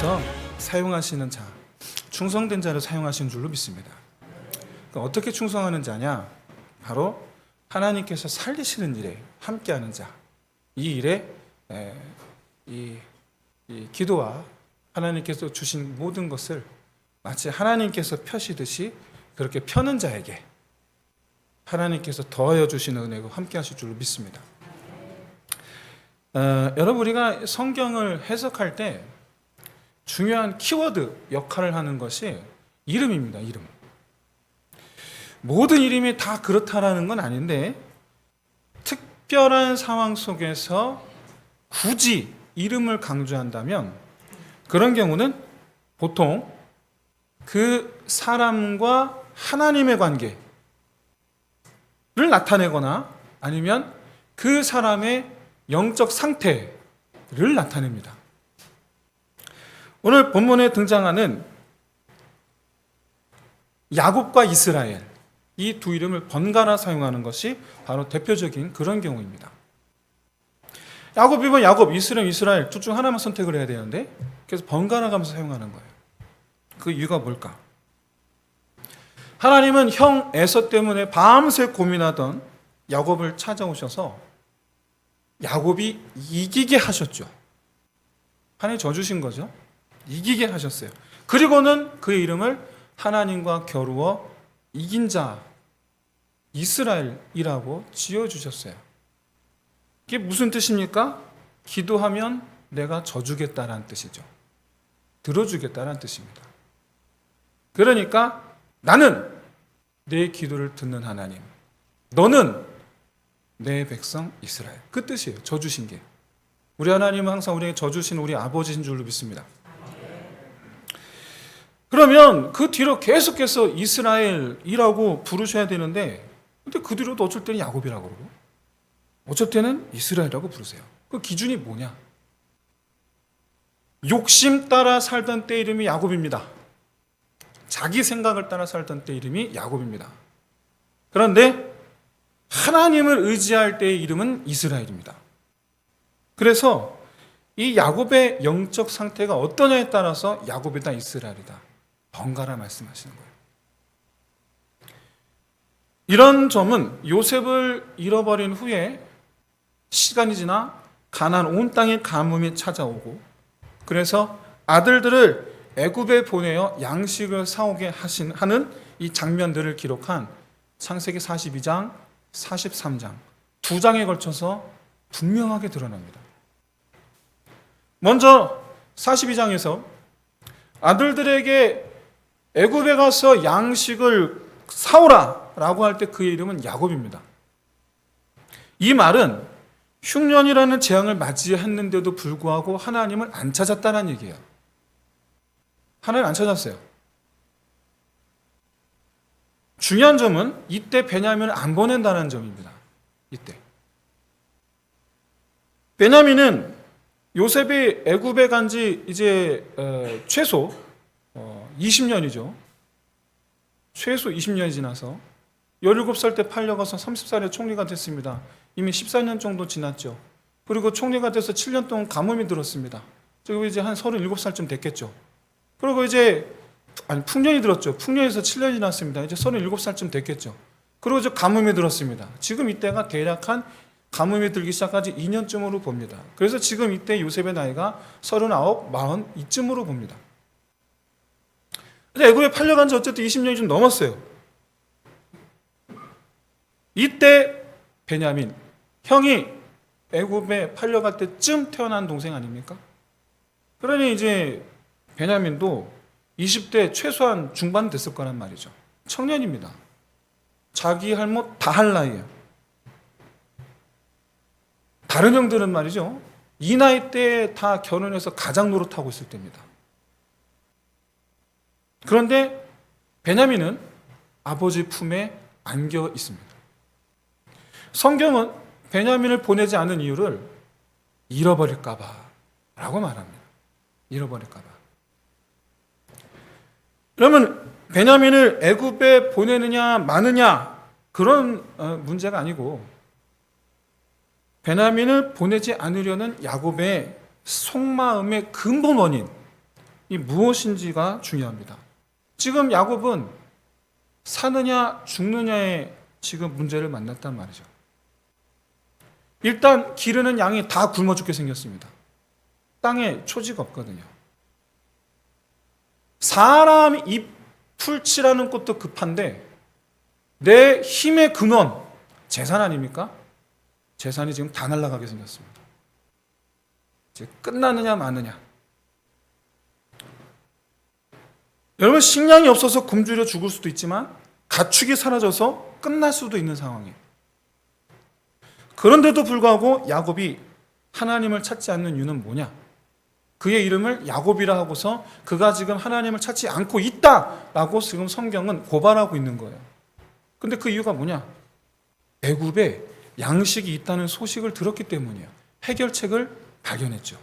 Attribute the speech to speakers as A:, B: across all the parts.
A: 하나님께서 사용하시는 자, 충성된 자를 사용하시는 줄로 믿습니다. 그러니까 어떻게 충성하는 자냐? 바로 하나님께서 살리시는 일에 함께하는 자. 이 일에 이 기도와 하나님께서 주신 모든 것을 마치 하나님께서 펴시듯이 그렇게 펴는 자에게 하나님께서 더하여 주시는 은혜가 함께하실 줄로 믿습니다. 여러분, 우리가 성경을 해석할 때 중요한 키워드 역할을 하는 것이 이름입니다. 이름. 모든 이름이 다 그렇다라는 건 아닌데 특별한 상황 속에서 굳이 이름을 강조한다면 그런 경우는 보통 그 사람과 하나님의 관계를 나타내거나 아니면 그 사람의 영적 상태를 나타냅니다. 오늘 본문에 등장하는 야곱과 이스라엘, 이 두 이름을 번갈아 사용하는 것이 바로 대표적인 그런 경우입니다. 야곱이면 야곱, 이스라엘 둘 중 하나만 선택을 해야 되는데 그래서 번갈아 가면서 사용하는 거예요. 그 이유가 뭘까? 하나님은 형 에서 때문에 밤새 고민하던 야곱을 찾아오셔서 야곱이 이기게 하셨죠. 하나님 져주신 거죠. 이기게 하셨어요. 그리고는 그의 이름을 하나님과 겨루어 이긴 자 이스라엘이라고 지어주셨어요. 이게 무슨 뜻입니까? 기도하면 내가 져주겠다라는 뜻이죠. 들어주겠다라는 뜻입니다. 그러니까 나는 내 기도를 듣는 하나님, 너는 내 백성 이스라엘. 그 뜻이에요. 져주신 게. 우리 하나님은 항상 우리에게 져주신 우리 아버지인 줄로 믿습니다. 그러면 그 뒤로 계속해서 이스라엘이라고 부르셔야 되는데 근데 그 뒤로도 어쩔 때는 야곱이라고 그러고 어쩔 때는 이스라엘이라고 부르세요. 그 기준이 뭐냐? 욕심 따라 살던 때 이름이 야곱입니다. 자기 생각을 따라 살던 때 이름이 야곱입니다. 그런데 하나님을 의지할 때의 이름은 이스라엘입니다. 그래서 이 야곱의 영적 상태가 어떠냐에 따라서 야곱이다 이스라엘이다 번갈아 말씀하시는 거예요. 이런 점은 요셉을 잃어버린 후에 시간이 지나 가나안 온 땅에 가뭄이 찾아오고 그래서 아들들을 애굽에 보내어 양식을 사오게 하는 이 장면들을 기록한 창세기 42장, 43장 두 장에 걸쳐서 분명하게 드러납니다. 먼저 42장에서 아들들에게 애굽에 가서 양식을 사오라 라고 할 때 그의 이름은 야곱입니다. 이 말은 흉년이라는 재앙을 맞이했는데도 불구하고 하나님을 안 찾았다는 얘기예요. 하나님 안 찾았어요. 중요한 점은 이때 베냐민을 안 보낸다는 점입니다. 이때 베냐민은 요셉이 애굽에 간 지 이제 최소 20년이죠. 최소 20년이 지나서 17살 때 팔려가서 30살에 총리가 됐습니다. 이미 14년 정도 지났죠. 그리고 총리가 돼서 7년 동안 가뭄이 들었습니다. 그리고 이제 한 37살쯤 됐겠죠. 그리고 이제 풍년이 들었죠. 풍년에서 7년이 지났습니다. 이제 37살쯤 됐겠죠. 그리고 이제 가뭄이 들었습니다. 지금 이때가 대략 한 가뭄이 들기 시작하지 2년쯤으로 봅니다. 그래서 지금 이때 요셉의 나이가 39, 40 이쯤으로 봅니다. 근데 애굽에 팔려간 지 어쨌든 20년이 좀 넘었어요. 이때 베냐민, 형이 애굽에 팔려갈 때쯤 태어난 동생 아닙니까? 그러니 이제 베냐민도 20대 최소한 중반 됐을 거란 말이죠. 청년입니다. 자기 할 못 다 할 나이에요. 다른 형들은 말이죠. 이 나이 때 다 결혼해서 가장 노릇하고 있을 때입니다. 그런데 베냐민은 아버지 품에 안겨 있습니다. 성경은 베냐민을 보내지 않은 이유를 잃어버릴까봐 라고 말합니다. 잃어버릴까봐. 그러면 베냐민을 애굽에 보내느냐 마느냐 그런 문제가 아니고 베냐민을 보내지 않으려는 야곱의 속마음의 근본 원인 이 무엇인지가 중요합니다. 지금 야곱은 사느냐 죽느냐의 지금 문제를 만났단 말이죠. 일단 기르는 양이 다 굶어 죽게 생겼습니다. 땅에 초지가 없거든요. 사람 입 풀칠하는 것도 급한데 내 힘의 근원, 재산 아닙니까? 재산이 지금 다 날아가게 생겼습니다. 이제 끝나느냐 마느냐. 여러분, 식량이 없어서 굶주려 죽을 수도 있지만 가축이 사라져서 끝날 수도 있는 상황이에요. 그런데도 불구하고 야곱이 하나님을 찾지 않는 이유는 뭐냐? 그의 이름을 야곱이라 하고서 그가 지금 하나님을 찾지 않고 있다라고 지금 성경은 고발하고 있는 거예요. 근데 그 이유가 뭐냐? 애굽에 양식이 있다는 소식을 들었기 때문이에요. 해결책을 발견했죠.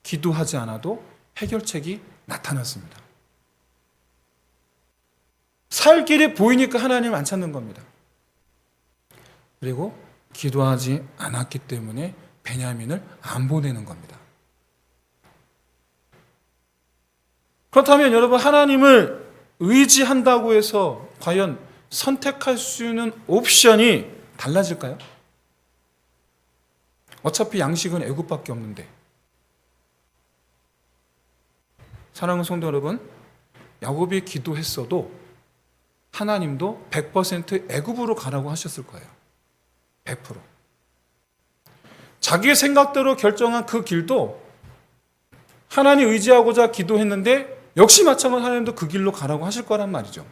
A: 기도하지 않아도 해결책이 나타났습니다. 살 길이 보이니까 하나님을 안 찾는 겁니다. 그리고 기도하지 않았기 때문에 베냐민을 안 보내는 겁니다. 그렇다면 여러분, 하나님을 의지한다고 해서 과연 선택할 수 있는 옵션이 달라질까요? 어차피 양식은 애굽밖에 없는데. 사랑하는 성도 여러분, 야곱이 기도했어도 하나님도 100% 애굽으로 가라고 하셨을 거예요. 100%. 자기의 생각대로 결정한 그 길도 하나님 의지하고자 기도했는데 역시 마찬가지로 하나님도 그 길로 가라고 하실 거란 말이죠.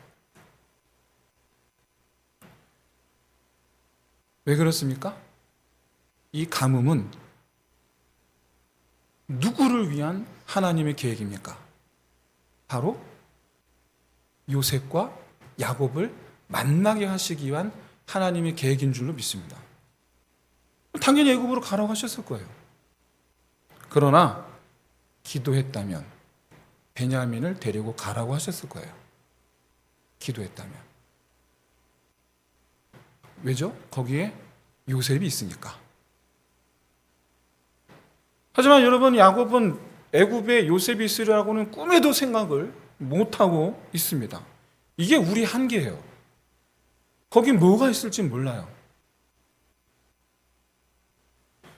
A: 왜 그렇습니까? 이 가뭄은 누구를 위한 하나님의 계획입니까? 바로 요셉과 야곱을 만나게 하시기 위한 하나님의 계획인 줄로 믿습니다. 당연히 애굽으로 가라고 하셨을 거예요. 그러나 기도했다면 베냐민을 데리고 가라고 하셨을 거예요. 기도했다면. 왜죠? 거기에 요셉이 있으니까. 하지만 여러분, 야곱은 애굽에 요셉이 있으리라고는 꿈에도 생각을 못하고 있습니다. 이게 우리 한계예요. 거기 뭐가 있을지 몰라요.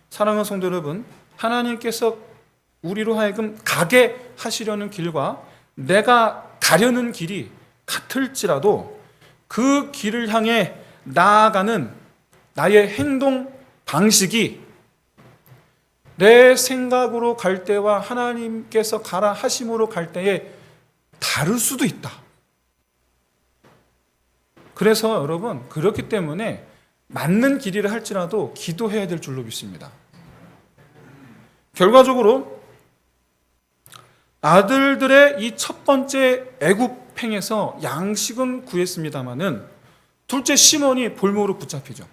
A: 사랑하는 성도 여러분, 하나님께서 우리로 하여금 가게 하시려는 길과 내가 가려는 길이 같을지라도 그 길을 향해 나아가는 나의 행동 방식이 내 생각으로 갈 때와 하나님께서 가라 하심으로 갈 때에 다를 수도 있다. 그래서 여러분, 그렇기 때문에 맞는 길이라 할지라도 기도해야 될 줄로 믿습니다. 결과적으로 아들들의 이 첫 번째 애굽행에서 양식은 구했습니다마는 둘째 시몬이 볼모로 붙잡히죠.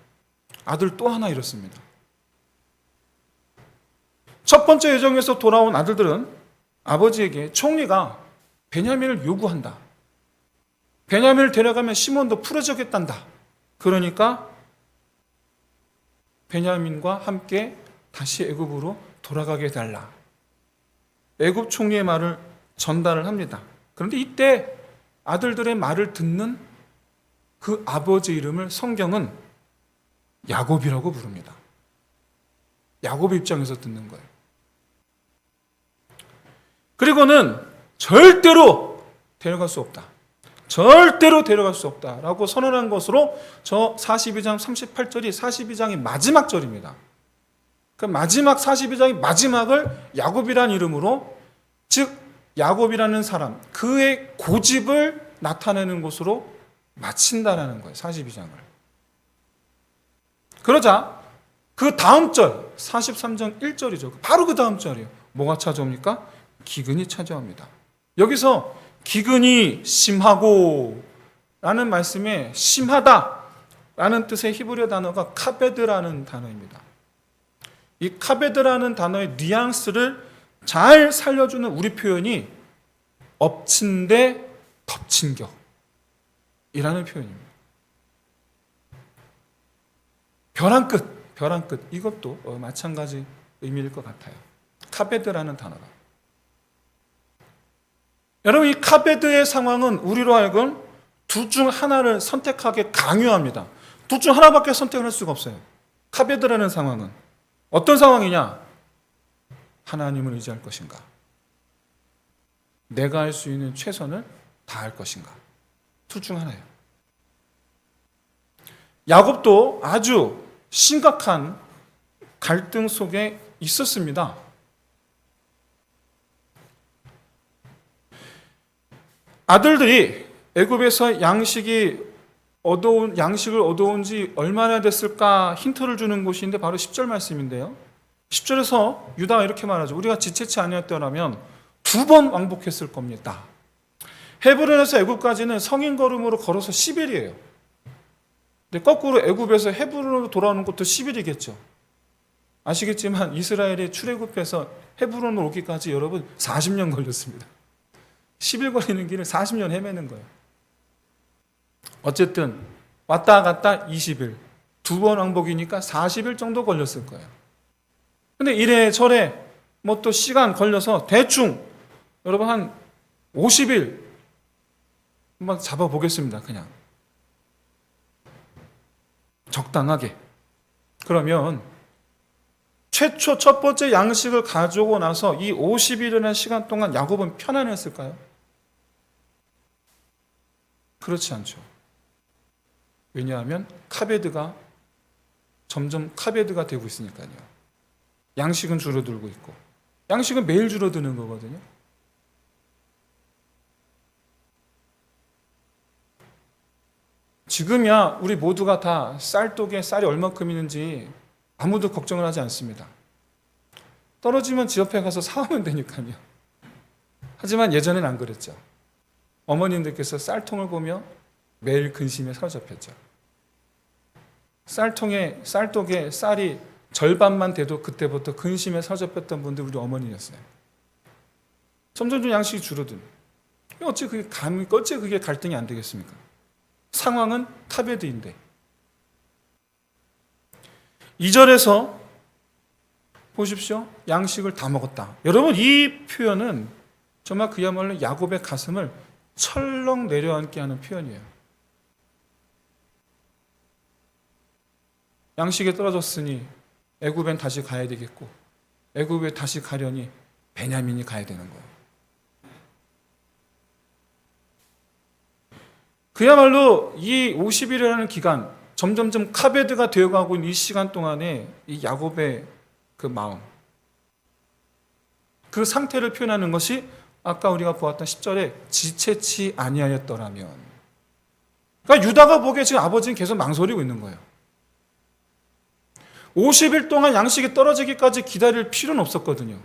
A: 아들 또 하나 잃었습니다. 첫 번째 여정에서 돌아온 아들들은 아버지에게 총리가 베냐민을 요구한다. 베냐민을 데려가면 시몬도 풀어주겠단다. 그러니까 베냐민과 함께 다시 애굽으로 돌아가게 해달라. 애굽 총리의 말을 전달을 합니다. 그런데 이때 아들들의 말을 듣는 그 아버지 이름을 성경은 야곱이라고 부릅니다. 야곱의 입장에서 듣는 거예요. 그리고는 절대로 데려갈 수 없다. 절대로 데려갈 수 없다라고 선언한 것으로 저 42장 38절이 42장의 마지막 절입니다. 그 마지막 42장의 마지막을 야곱이라는 이름으로, 즉 야곱이라는 사람, 그의 고집을 나타내는 것으로 마친다라는 거예요. 42장을. 그러자 그 다음 절 43장 1절이죠. 바로 그 다음 절이에요. 뭐가 찾아옵니까? 기근이 찾아옵니다. 여기서 기근이 심하고 라는 말씀에 심하다 라는 뜻의 히브리어 단어가 카베드라는 단어입니다. 이 카베드라는 단어의 뉘앙스를 잘 살려주는 우리 표현이 엎친 데 덮친 격이라는 표현입니다. 벼랑 끝 이것도 마찬가지 의미일 것 같아요. 카베드라는 단어가. 여러분, 이 카베드의 상황은 우리로 하여금 둘 중 하나를 선택하게 강요합니다. 둘 중 하나밖에 선택을 할 수가 없어요. 카베드라는 상황은 어떤 상황이냐? 하나님을 의지할 것인가? 내가 할 수 있는 최선을 다할 것인가? 둘 중 하나예요. 야곱도 아주 심각한 갈등 속에 있었습니다. 아들들이 애굽에서 양식을 얻어온 지 얼마나 됐을까 힌트를 주는 곳인데 바로 10절 말씀인데요. 10절에서 유다가 이렇게 말하죠. 우리가 지체치 아니었더라면 2번 왕복했을 겁니다. 헤브론에서 애굽까지는 성인 걸음으로 걸어서 10일이에요. 근데 거꾸로 애굽에서 헤브론으로 돌아오는 것도 10일이겠죠. 아시겠지만 이스라엘이 출애굽해서 헤브론으로 오기까지 여러분 40년 걸렸습니다. 10일 걸리는 길을 40년 헤매는 거예요. 어쨌든 왔다 갔다 20일, 2번 왕복이니까 40일 정도 걸렸을 거예요. 근데 이래저래 뭐 또 시간 걸려서 대충 여러분 한 50일 한번 잡아보겠습니다. 그냥 적당하게. 그러면 최초 첫 번째 양식을 가져오고 나서 이 50일이라는 시간 동안 야곱은 편안했을까요? 그렇지 않죠. 왜냐하면 점점 카베드가 되고 있으니까요. 양식은 줄어들고 있고, 양식은 매일 줄어드는 거거든요. 지금이야 우리 모두가 다 쌀독에 쌀이 얼마큼 있는지 아무도 걱정을 하지 않습니다. 떨어지면 지 옆에 가서 사오면 되니까요. 하지만 예전엔 안 그랬죠. 어머님들께서 쌀통을 보며 매일 근심에 사로잡혔죠. 쌀독에 쌀이 절반만 돼도 그때부터 근심에 사로잡혔던 분들 우리 어머니였어요. 점점 양식이 줄어든. 어째 그게 갈등이 안 되겠습니까? 상황은 카베드인데. 2절에서 보십시오. 양식을 다 먹었다. 여러분, 이 표현은 정말 그야말로 야곱의 가슴을 철렁 내려앉게 하는 표현이에요. 양식이 떨어졌으니 애굽엔 다시 가야 되겠고, 애굽에 다시 가려니 베냐민이 가야 되는 거예요. 그야말로 이 50일이라는 기간, 점점점 카베드가 되어가고 있는 이 시간 동안에 이 야곱의 그 마음, 그 상태를 표현하는 것이 아까 우리가 보았던 10절에 지체치 아니하였더라면. 그러니까 유다가 보기에 지금 아버지는 계속 망설이고 있는 거예요. 50일 동안 양식이 떨어지기까지 기다릴 필요는 없었거든요.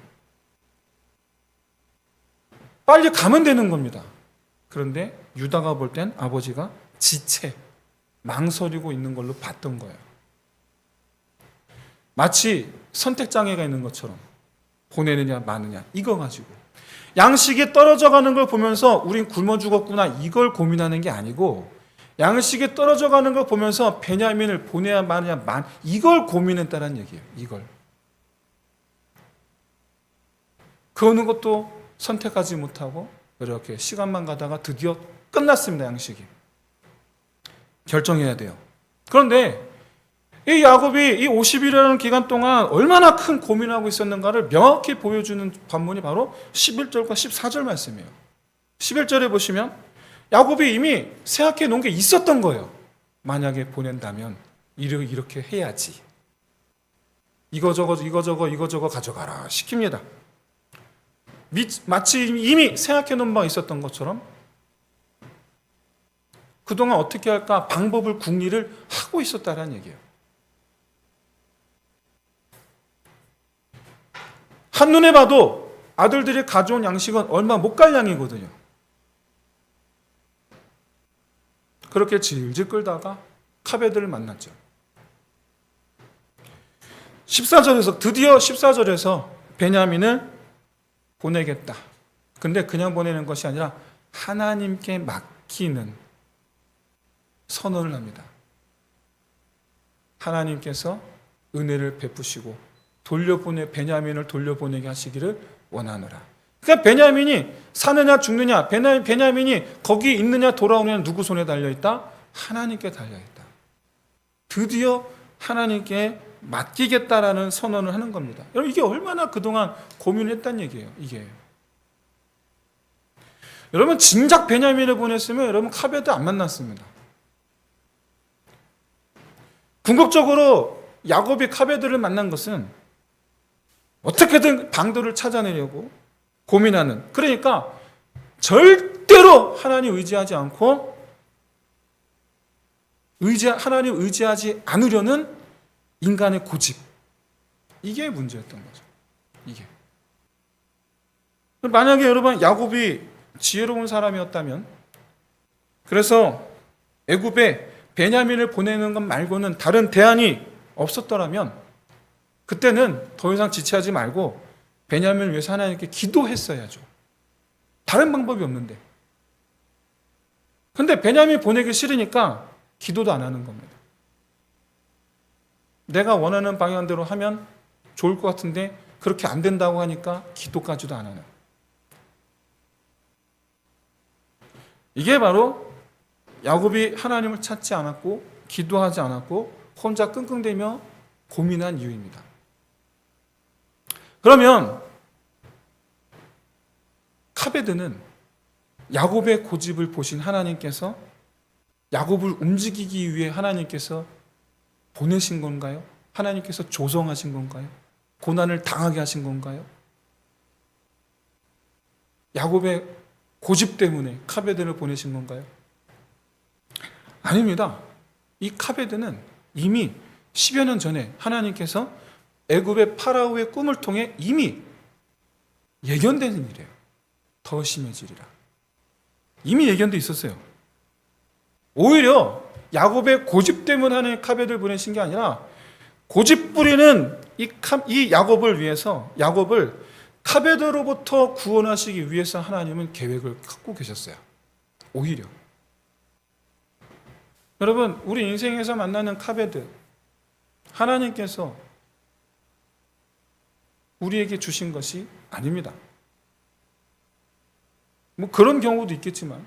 A: 빨리 가면 되는 겁니다. 그런데 유다가 볼 땐 아버지가 망설이고 있는 걸로 봤던 거예요. 마치 선택장애가 있는 것처럼 보내느냐 마느냐 이거 가지고 양식이 떨어져 가는 걸 보면서 우린 굶어 죽었구나 이걸 고민하는 게 아니고 양식이 떨어져 가는 걸 보면서 베냐민을 보내야 마느냐 이걸 고민했다는 얘기예요. 이걸. 그 어느 것도 선택하지 못하고 이렇게 시간만 가다가 드디어 끝났습니다. 양식이. 결정해야 돼요. 그런데 이 야곱이 이 50일이라는 기간 동안 얼마나 큰 고민을 하고 있었는가를 명확히 보여주는 관문이 바로 11절과 14절 말씀이에요. 11절에 보시면 야곱이 이미 생각해 놓은 게 있었던 거예요. 만약에 보낸다면 이렇게 해야지. 이거저거 가져가라 시킵니다. 마치 이미 생각해 놓은 바가 있었던 것처럼 그동안 어떻게 할까 방법을 궁리를 하고 있었다는 얘기예요. 한눈에 봐도 아들들이 가져온 양식은 얼마 못 갈 양이거든요. 그렇게 질질 끌다가 카베드를 만났죠. 14절에서 드디어 베냐민을 보내겠다. 근데 그냥 보내는 것이 아니라 하나님께 맡기는 선언을 합니다. 하나님께서 은혜를 베푸시고 베냐민을 돌려보내게 하시기를 원하노라. 그러니까 베냐민이 사느냐 죽느냐, 베냐민이 거기 있느냐 돌아오느냐 누구 손에 달려있다? 하나님께 달려있다. 드디어 하나님께 맡기겠다라는 선언을 하는 겁니다. 여러분, 이게 얼마나 그동안 고민했다는 얘기예요. 이게. 여러분, 진작 베냐민을 보냈으면 여러분 카베드 안 만났습니다. 궁극적으로 야곱이 카베드를 만난 것은 어떻게든 방도를 찾아내려고 고민하는, 그러니까 절대로 하나님 의지하지 않고 하나님 의지하지 않으려는 인간의 고집, 이게 문제였던 거죠. 이게. 만약에 여러분 야곱이 지혜로운 사람이었다면, 그래서 애굽에 베냐민을 보내는 것 말고는 다른 대안이 없었더라면, 그때는 더 이상 지체하지 말고 베냐민을 위해서 하나님께 기도했어야죠. 다른 방법이 없는데. 근데 베냐민 보내기 싫으니까 기도도 안 하는 겁니다. 내가 원하는 방향대로 하면 좋을 것 같은데 그렇게 안 된다고 하니까 기도까지도 안 하는. 이게 바로 야곱이 하나님을 찾지 않았고 기도하지 않았고 혼자 끙끙대며 고민한 이유입니다. 그러면 카베드는 야곱의 고집을 보신 하나님께서 야곱을 움직이기 위해 하나님께서 보내신 건가요? 하나님께서 조성하신 건가요? 고난을 당하게 하신 건가요? 야곱의 고집 때문에 카베드를 보내신 건가요? 아닙니다. 이 카베드는 이미 10여 년 전에 하나님께서 애굽의 파라오의 꿈을 통해 이미 예견된 일이에요. 더 심해지리라. 이미 예견돼 있었어요. 오히려 야곱의 고집 때문에 하나님 카베드를 보내신 게 아니라 고집 부리는 이 야곱을 위해서, 야곱을 카베드로부터 구원하시기 위해서 하나님은 계획을 갖고 계셨어요. 오히려. 여러분, 우리 인생에서 만나는 카베드, 하나님께서 우리에게 주신 것이 아닙니다. 뭐 그런 경우도 있겠지만,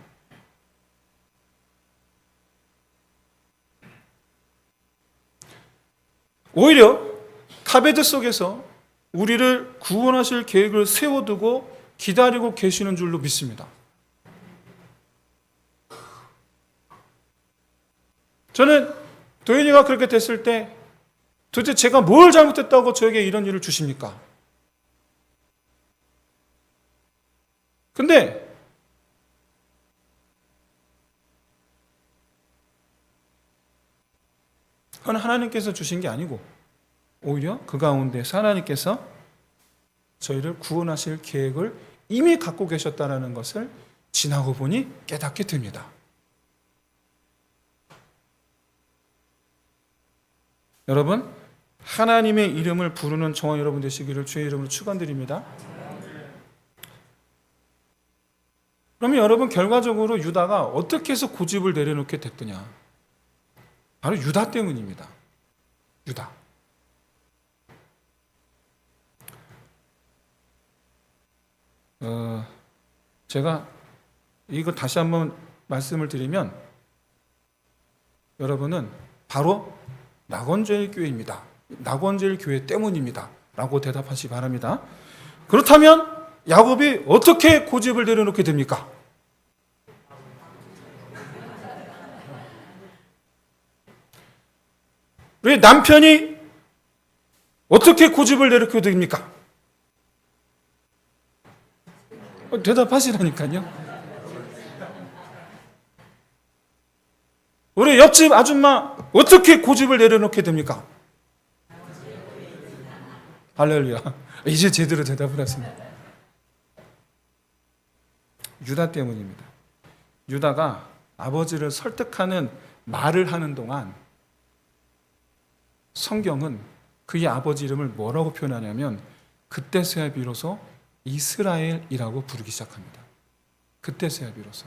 A: 오히려 카베드 속에서 우리를 구원하실 계획을 세워두고 기다리고 계시는 줄로 믿습니다. 저는 도현이가 그렇게 됐을 때 도대체 제가 뭘 잘못했다고 저에게 이런 일을 주십니까? 근데 그건 하나님께서 주신 게 아니고 오히려 그 가운데서 하나님께서 저희를 구원하실 계획을 이미 갖고 계셨다는 것을 지나고 보니 깨닫게 됩니다. 여러분, 하나님의 이름을 부르는 저와 여러분 되시기를 주의 이름으로 축원드립니다. 그러면 여러분, 결과적으로 유다가 어떻게 해서 고집을 내려놓게 됐더냐? 바로 유다 때문입니다. 유다. 제가 이거 다시 한번 말씀을 드리면, 여러분은 바로 낙원제일 교회입니다. 낙원제일 교회 때문입니다. 라고 대답하시기 바랍니다. 그렇다면 야곱이 어떻게 고집을 내려놓게 됩니까? 왜 남편이 어떻게 고집을 내려놓게 됩니까? 대답하시라니까요. 우리 옆집 아줌마 어떻게 고집을 내려놓게 됩니까? 할렐루야. 이제 제대로 대답을 하십니다. 유다 때문입니다. 유다가 아버지를 설득하는 말을 하는 동안 성경은 그의 아버지 이름을 뭐라고 표현하냐면 그때서야 비로소 이스라엘이라고 부르기 시작합니다. 그때서야 비로소.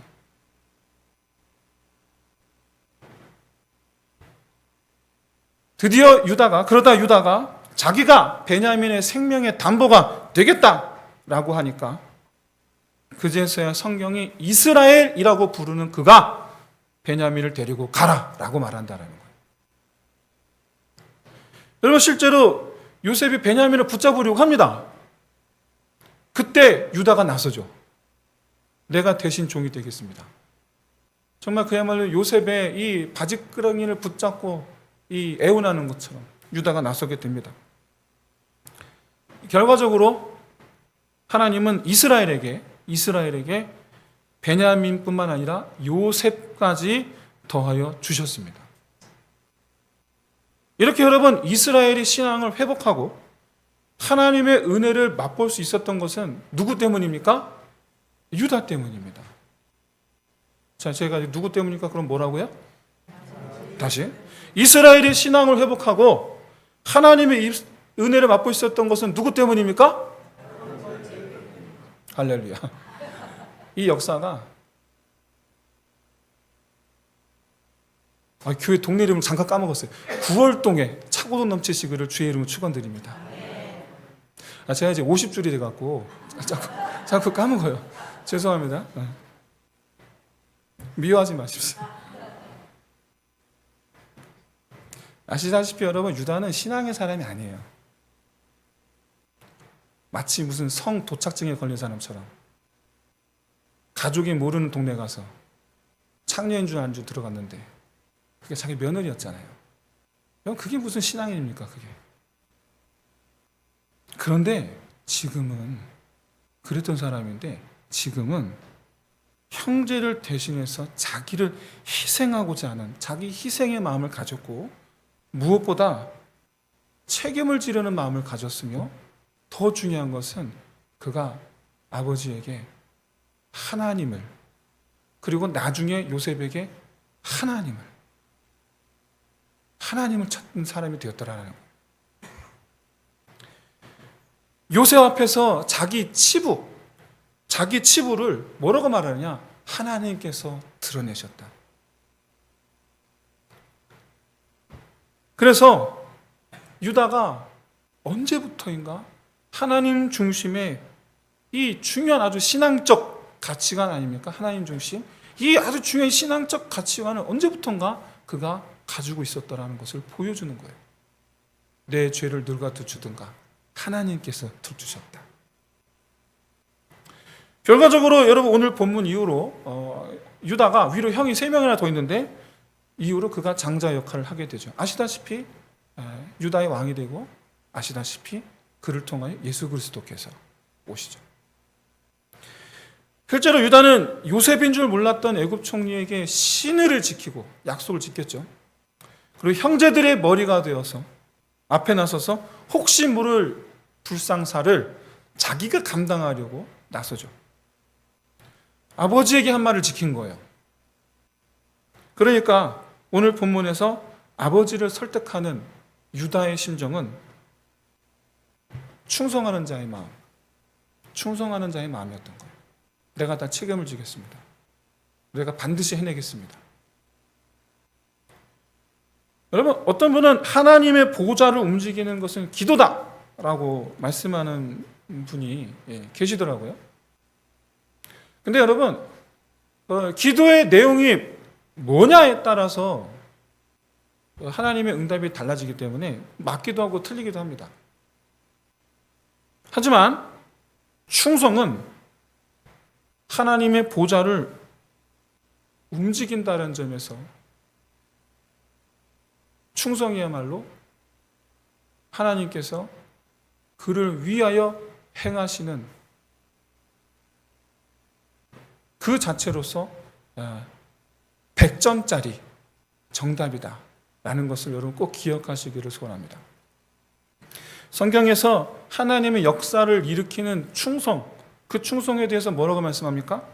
A: 드디어 그러다 유다가 자기가 베냐민의 생명의 담보가 되겠다라고 하니까 그제서야 성경이 이스라엘이라고 부르는 그가 베냐민을 데리고 가라라고 말한다라는 거예요. 여러분, 실제로 요셉이 베냐민을 붙잡으려고 합니다. 그때 유다가 나서죠. 내가 대신 종이 되겠습니다. 정말 그야말로 요셉의 이 바지끄러기를 붙잡고 이 애원하는 것처럼 유다가 나서게 됩니다. 결과적으로 하나님은 이스라엘에게 베냐민뿐만 아니라 요셉까지 더하여 주셨습니다. 이렇게 여러분, 이스라엘이 신앙을 회복하고 하나님의 은혜를 맛볼 수 있었던 것은 누구 때문입니까? 유다 때문입니다. 자, 제가 누구 때문입니까? 그럼 뭐라고요? 다시. 이스라엘이 신앙을 회복하고 하나님의 은혜를 맛볼 수 있었던 것은 누구 때문입니까? 할렐루야. 이 역사가 교회 동네 이름을 잠깐 까먹었어요. 9월동에 차고도 넘치시기를 주의 이름으로 축원드립니다. 제가 이제 50줄이 돼갖고 자꾸 까먹어요. 죄송합니다. 미워하지 마십시오. 아시다시피 여러분, 유다는 신앙의 사람이 아니에요. 마치 무슨 성 도착증에 걸린 사람처럼 가족이 모르는 동네 가서 창녀인 줄 아는 줄 들어갔는데 그게 자기 며느리였잖아요. 그게 무슨 신앙입니까, 그게? 그런데 지금은 그랬던 사람인데 지금은 형제를 대신해서 자기를 희생하고자 하는 자기 희생의 마음을 가졌고 무엇보다 책임을 지려는 마음을 가졌으며 더 중요한 것은 그가 아버지에게 하나님을 그리고 나중에 요셉에게 하나님을 찾는 사람이 되었더라는 거예요. 요셉 앞에서 자기 치부를 뭐라고 말하느냐? 하나님께서 드러내셨다. 그래서 유다가 언제부터인가 하나님 중심의 이 중요한 아주 신앙적 가치관 아닙니까? 하나님 중심. 이 아주 중요한 신앙적 가치관을 언제부턴가 그가 가지고 있었다라는 것을 보여주는 거예요. 내 죄를 누가 주든가 하나님께서 주셨다. 결과적으로 여러분, 오늘 본문 이후로 유다가 위로 형이 3명이나 더 있는데 이후로 그가 장자 역할을 하게 되죠. 아시다시피 유다의 왕이 되고 아시다시피 그를 통하여 예수 그리스도께서 오시죠. 실제로 유다는 요셉인 줄 몰랐던 애굽 총리에게 신의를 지키고 약속을 지켰죠. 그리고 형제들의 머리가 되어서 앞에 나서서 혹시 모를 불상사를 자기가 감당하려고 나서죠. 아버지에게 한 말을 지킨 거예요. 그러니까 오늘 본문에서 아버지를 설득하는 유다의 심정은 충성하는 자의 마음이었던 거예요. 내가 다 책임을 지겠습니다. 내가 반드시 해내겠습니다. 여러분, 어떤 분은 하나님의 보좌를 움직이는 것은 기도다라고 말씀하는 분이 계시더라고요. 근데 여러분, 기도의 내용이 뭐냐에 따라서 하나님의 응답이 달라지기 때문에 맞기도 하고 틀리기도 합니다. 하지만 충성은 하나님의 보좌를 움직인다는 점에서 충성이야말로 하나님께서 그를 위하여 행하시는 그 자체로서 100점짜리 정답이다 라는 것을 여러분 꼭 기억하시기를 소원합니다. 성경에서 하나님의 역사를 일으키는 충성, 그 충성에 대해서 뭐라고 말씀합니까?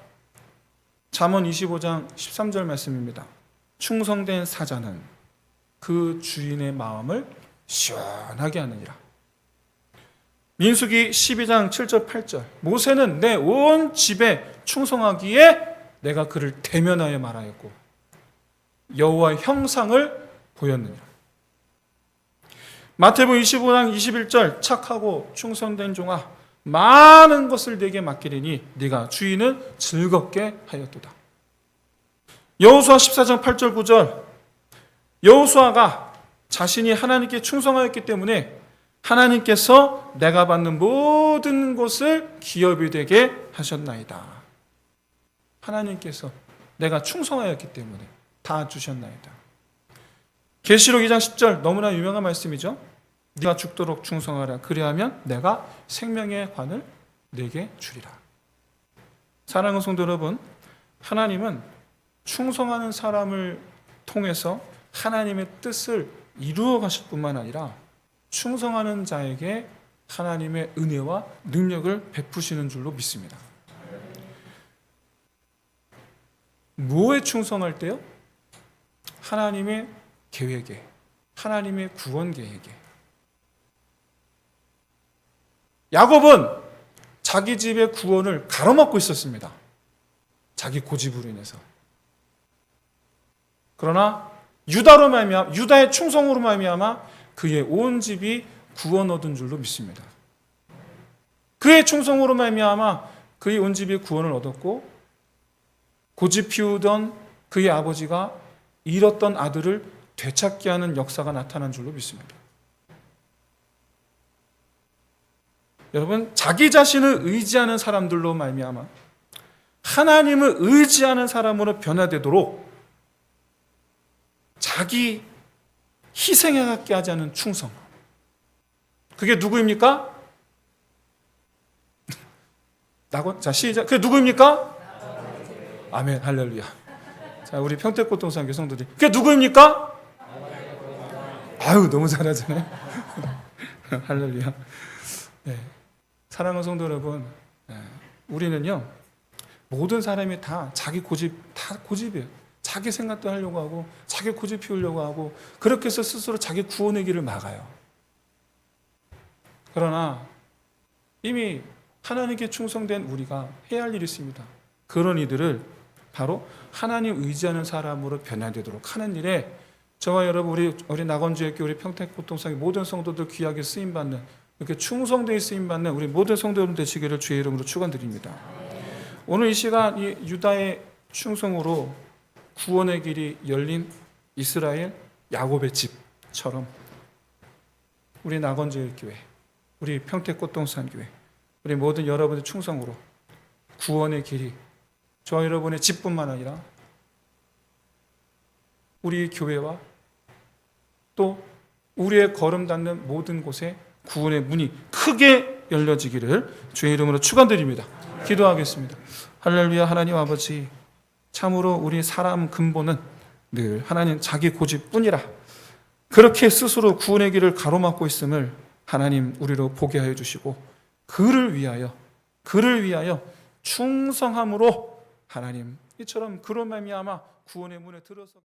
A: 잠언 25장 13절 말씀입니다. 충성된 사자는 그 주인의 마음을 시원하게 하느니라. 민수기 12장 7절 8절 모세는 내 온 집에 충성하기에 내가 그를 대면하여 말하였고 여호와의 형상을 보였느니라. 마태복음 25장 21절 착하고 충성된 종아 많은 것을 내게 맡기리니 네가 주인을 즐겁게 하였도다. 여호수아 14장 8절 9절. 여호수아가 자신이 하나님께 충성하였기 때문에 하나님께서 내가 받는 모든 것을 기업이 되게 하셨나이다. 하나님께서 내가 충성하였기 때문에 다 주셨나이다. 계시록 2장 10절 너무나 유명한 말씀이죠. 네가 죽도록 충성하라. 그리하면 내가 생명의 관을 네게 주리라. 사랑하는 성도 여러분, 하나님은 충성하는 사람을 통해서 하나님의 뜻을 이루어 가실 뿐만 아니라 충성하는 자에게 하나님의 은혜와 능력을 베푸시는 줄로 믿습니다. 뭐에 충성할 때요? 하나님의 계획에, 하나님의 구원 계획에. 야곱은 자기 집의 구원을 가로막고 있었습니다. 자기 고집으로 인해서. 그러나 유다의 충성으로 말미암아 그의 온 집이 구원 얻은 줄로 믿습니다. 그의 충성으로 말미암아 그의 온 집이 구원을 얻었고 고집 피우던 그의 아버지가 잃었던 아들을 되찾게 하는 역사가 나타난 줄로 믿습니다. 여러분, 자기 자신을 의지하는 사람들로 말미암아 하나님을 의지하는 사람으로 변화되도록 자기 희생하게 하지 않은 충성. 그게 누구입니까? 자, 시작. 그게 누구입니까? 아멘, 할렐루야. 자, 우리 평택꽃 동산 교성들이. 그게 누구입니까? 아유, 너무 잘하잖아요. 할렐루야. 네. 사랑하는 성도 여러분, 우리는요, 모든 사람이 다 자기 고집이에요. 자기 생각도 하려고 하고, 자기 고집 피우려고 하고, 그렇게 해서 스스로 자기 구원의 길을 막아요. 그러나, 이미 하나님께 충성된 우리가 해야 할 일이 있습니다. 그런 이들을 바로 하나님 의지하는 사람으로 변화되도록 하는 일에 저와 여러분, 우리 낙원주의교, 우리 평택고통상의 모든 성도들 귀하게 쓰임받는, 이렇게 충성되게 쓰임받는 우리 모든 성도 여러분 되시기를 주의 이름으로 축원드립니다. 오늘 이 시간 이 유다의 충성으로 구원의 길이 열린 이스라엘 야곱의 집처럼 우리 낙원제일교회, 우리 평택꽃동산교회, 우리 모든 여러분의 충성으로 구원의 길이 저와 여러분의 집뿐만 아니라 우리 교회와 또 우리의 걸음 닿는 모든 곳에 구원의 문이 크게 열려지기를 주의 이름으로 축원드립니다. 기도하겠습니다. 할렐루야. 하나님 아버지, 참으로 우리 사람 근본은 늘 하나님 자기 고집뿐이라 그렇게 스스로 구원의 길을 가로막고 있음을 하나님 우리로 보게 하여 주시고 그를 위하여 충성함으로 하나님 이처럼 그런 말미암아 구원의 문에 들어서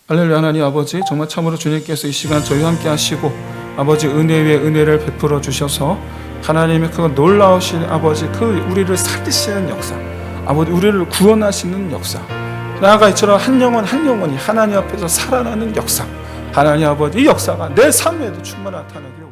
A: 할렐루야. 하나님 아버지, 정말 참으로 주님께서 이 시간 저희와 함께 하시고 아버지 은혜 위에 은혜를 베풀어 주셔서 하나님의 그 놀라우신 아버지 그 우리를 살리시는 역사, 아버지 우리를 구원하시는 역사, 나아가 이처럼 한 영혼 한 영혼이 하나님 앞에서 살아나는 역사, 하나님 아버지 이 역사가 내 삶에도 충분히 나타나기를